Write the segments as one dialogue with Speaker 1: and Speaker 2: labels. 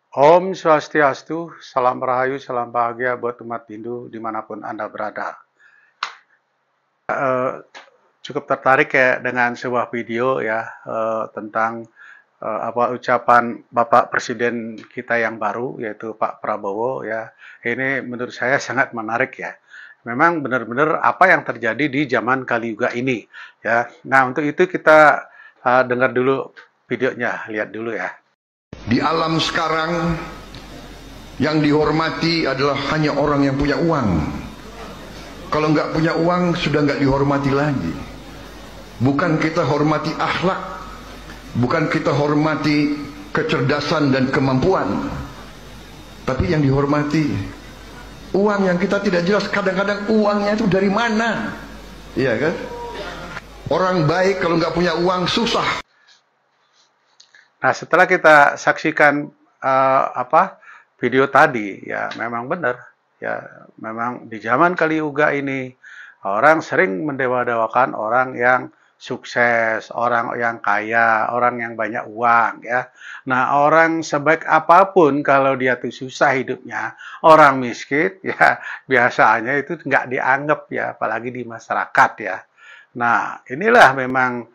Speaker 1: Om Swastiastu, salam rahayu, salam bahagia buat umat Hindu dimanapun Anda berada. Eh, Cukup tertarik ya dengan sebuah video ya tentang apa ucapan Bapak Presiden kita yang baru yaitu Pak Prabowo ya. Ini menurut saya sangat menarik ya. Memang benar-benar apa yang terjadi di zaman Kaliuga ini ya. Nah, untuk itu kita dengar dulu videonya, lihat dulu ya.
Speaker 2: Di alam sekarang yang dihormati adalah hanya orang yang punya uang. Kalau nggak punya uang sudah nggak dihormati lagi. Bukan kita hormati akhlak, bukan kita hormati kecerdasan dan kemampuan, tapi yang dihormati uang yang kita tidak jelas. Kadang-kadang uangnya itu dari mana, iya kan? Orang baik kalau nggak punya uang susah.
Speaker 1: Nah, setelah kita saksikan video tadi, ya memang benar. Ya, memang di zaman Kaliuga ini orang sering mendewa-dewakan orang yang sukses, orang yang kaya, orang yang banyak uang ya. Nah, orang sebaik apapun kalau dia tuh susah hidupnya, orang miskin ya biasanya itu nggak dianggap ya, apalagi di masyarakat ya. Nah, inilah memang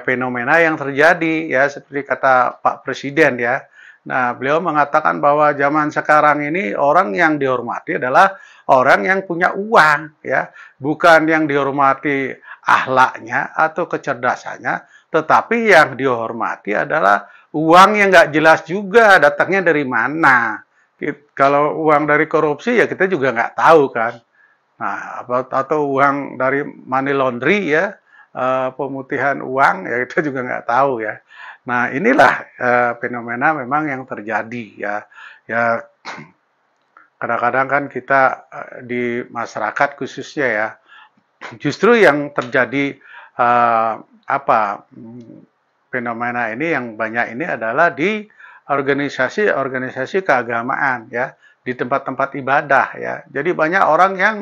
Speaker 1: fenomena yang terjadi ya seperti kata Pak Presiden ya. Nah, beliau mengatakan bahwa zaman sekarang ini orang yang dihormati adalah orang yang punya uang ya, bukan yang dihormati akhlaknya atau kecerdasannya, tetapi yang dihormati adalah uang yang nggak jelas juga datangnya dari mana. Kalau uang dari korupsi ya kita juga nggak tahu kan. Nah, atau uang dari money laundry ya, pemutihan uang ya kita juga nggak tahu ya. Nah, inilah fenomena memang yang terjadi ya. Ya kadang-kadang kan kita di masyarakat khususnya ya, justru yang terjadi fenomena ini yang banyak ini adalah di organisasi-organisasi keagamaan ya, di tempat-tempat ibadah ya. Jadi banyak orang yang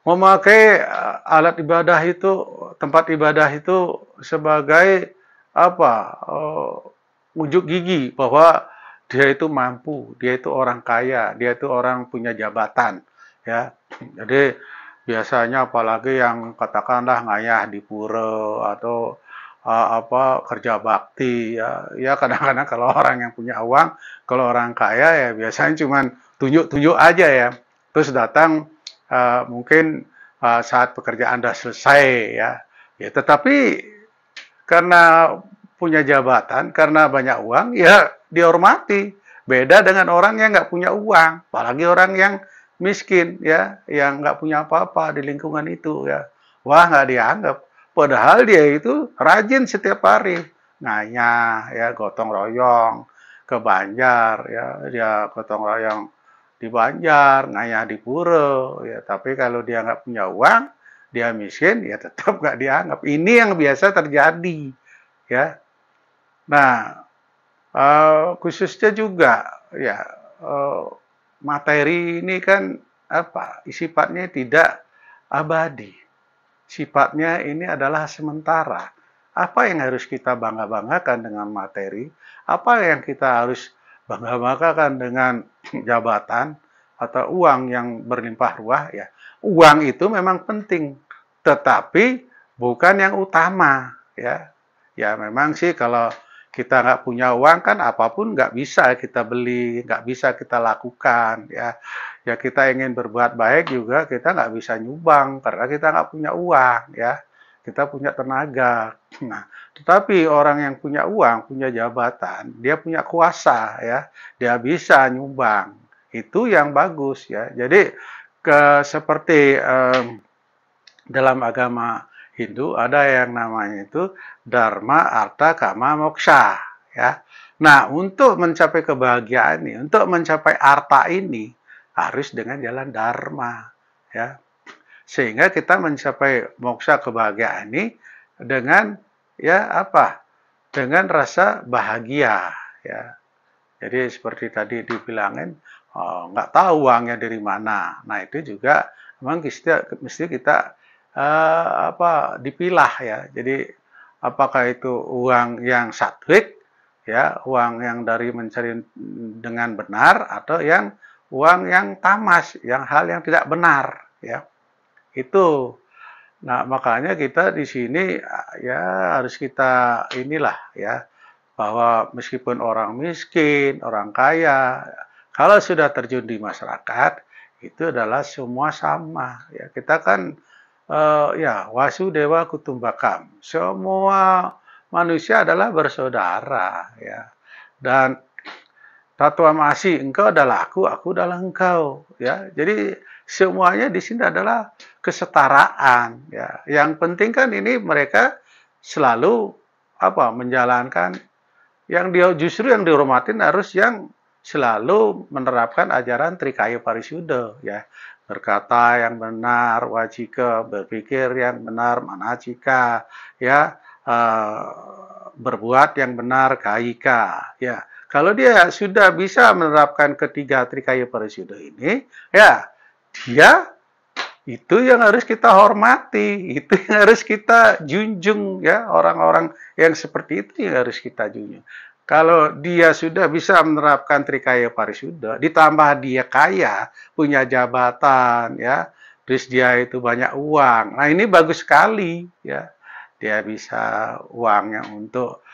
Speaker 1: memakai alat ibadah itu, tempat ibadah itu sebagai ujuk gigi bahwa dia itu mampu, dia itu orang kaya, dia itu orang punya jabatan, ya. Jadi biasanya apalagi yang katakanlah ngayah di pura atau kerja bakti ya, ya kadang-kadang kalau orang yang punya uang, kalau orang kaya ya biasanya cuman tunjuk-tunjuk aja ya, terus datang mungkin saat pekerjaan sudah selesai ya, ya tetapi karena punya jabatan, karena banyak uang, ya dihormati. Beda dengan orang yang nggak punya uang, apalagi orang yang miskin, ya, yang nggak punya apa-apa di lingkungan itu, ya. Wah, nggak dianggap. Padahal dia itu rajin setiap hari. Ngayah, ya, gotong royong, ke Banjar, ya, dia gotong royong di Banjar, ngayah di pura, ya. Tapi kalau dia nggak punya uang, dia miskin, ya tetap nggak dianggap. Ini yang biasa terjadi, ya. Nah, khususnya juga ya materi ini kan sifatnya tidak abadi. Sifatnya ini adalah sementara. Apa yang harus kita bangga-banggakan dengan materi? Apa yang kita harus bangga-banggakan dengan jabatan atau uang yang berlimpah ruah ya? Uang itu memang penting, tetapi bukan yang utama ya. Ya memang sih kalau kita nggak punya uang kan apapun nggak bisa kita beli, nggak bisa kita lakukan ya. Ya kita ingin berbuat baik juga kita nggak bisa nyumbang karena kita nggak punya uang ya. Kita punya tenaga. Nah, tetapi orang yang punya uang, punya jabatan, dia punya kuasa ya, dia bisa nyumbang. Itu yang bagus ya. Jadi seperti dalam agama Hindu ada yang namanya itu Dharma, Artha, Kama, Moksha ya. Nah, untuk mencapai kebahagiaan ini, untuk mencapai arta ini harus dengan jalan dharma ya. Sehingga kita mencapai moksha kebahagiaan ini dengan ya dengan rasa bahagia ya. Jadi seperti tadi dibilangin nggak tahu uangnya dari mana. Nah itu juga memang mesti kita dipilah ya. Jadi apakah itu uang yang satwik ya, uang yang dari mencari dengan benar atau yang uang yang tamas, yang hal yang tidak benar, ya. Itu. Nah, makanya kita di sini ya harus kita inilah ya, bahwa meskipun orang miskin, orang kaya, kalau sudah terjun di masyarakat itu adalah semua sama ya. Kita kan ya Wasudewa Kutumbakam. Semua manusia adalah bersaudara ya. Dan Tatwa Masi, engkau adalah aku adalah engkau ya. Jadi semuanya di sini adalah kesetaraan ya. Yang penting kan ini mereka selalu menjalankan yang dia justru yang dihormatin harus yang selalu menerapkan ajaran Trikaya Parisuddha ya. Berkata yang benar, wajika, berpikir yang benar, manacika, ya, berbuat yang benar, kaika, ya. Kalau dia sudah bisa menerapkan ketiga Trikaya Parisuddha ini, ya, dia itu yang harus kita hormati, itu yang harus kita junjung ya, orang-orang yang seperti itu yang harus kita junjung. Kalau dia sudah bisa menerapkan Trikaya Parisuddha, ditambah dia kaya, punya jabatan ya, terus dia itu banyak uang. Nah, ini bagus sekali ya. Dia bisa uangnya untuk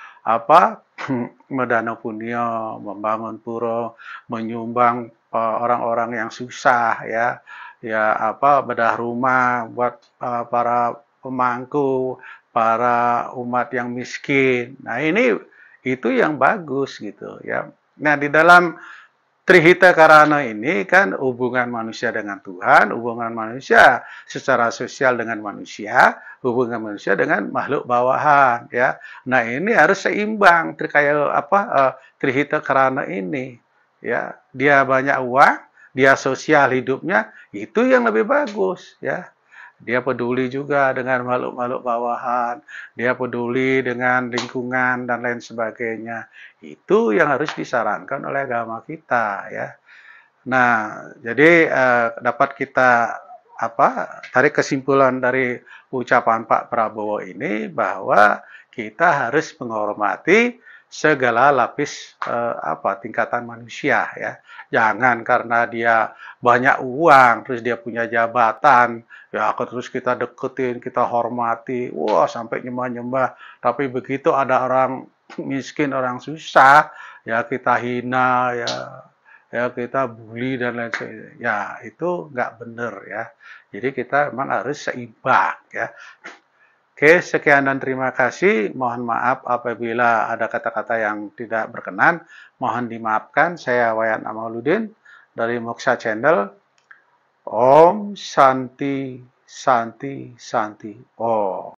Speaker 1: medana punyo, membangun puro, menyumbang orang-orang yang susah ya, bedah rumah buat para pemangku, para umat yang miskin. Nah, ini itu yang bagus gitu ya. Nah, di dalam Trihita Karana ini kan hubungan manusia dengan Tuhan, hubungan manusia secara sosial dengan manusia, hubungan manusia dengan makhluk bawahan ya. Nah, ini harus seimbang Trihita Karana ini ya. Dia banyak uang, dia sosial hidupnya, itu yang lebih bagus ya. Dia peduli juga dengan makhluk-makhluk bawahan, dia peduli dengan lingkungan dan lain sebagainya. Itu yang harus disarankan oleh agama kita ya. Nah, jadi dapat kita tarik kesimpulan dari ucapan Pak Prabowo ini bahwa kita harus menghormati segala lapis tingkatan manusia ya. Jangan karena dia banyak uang, terus dia punya jabatan, ya terus kita deketin, kita hormati, wah sampai nyembah-nyembah. Tapi begitu ada orang miskin, orang susah, ya kita hina, ya kita bully dan lain sebagainya. Ya itu nggak benar ya. Jadi kita memang harus seimbang ya. Oke, sekian dan terima kasih. Mohon maaf apabila ada kata-kata yang tidak berkenan. Mohon dimaafkan. Saya Wayan Amaluddin dari Moksha Channel. Om Santi Santi Santi Om.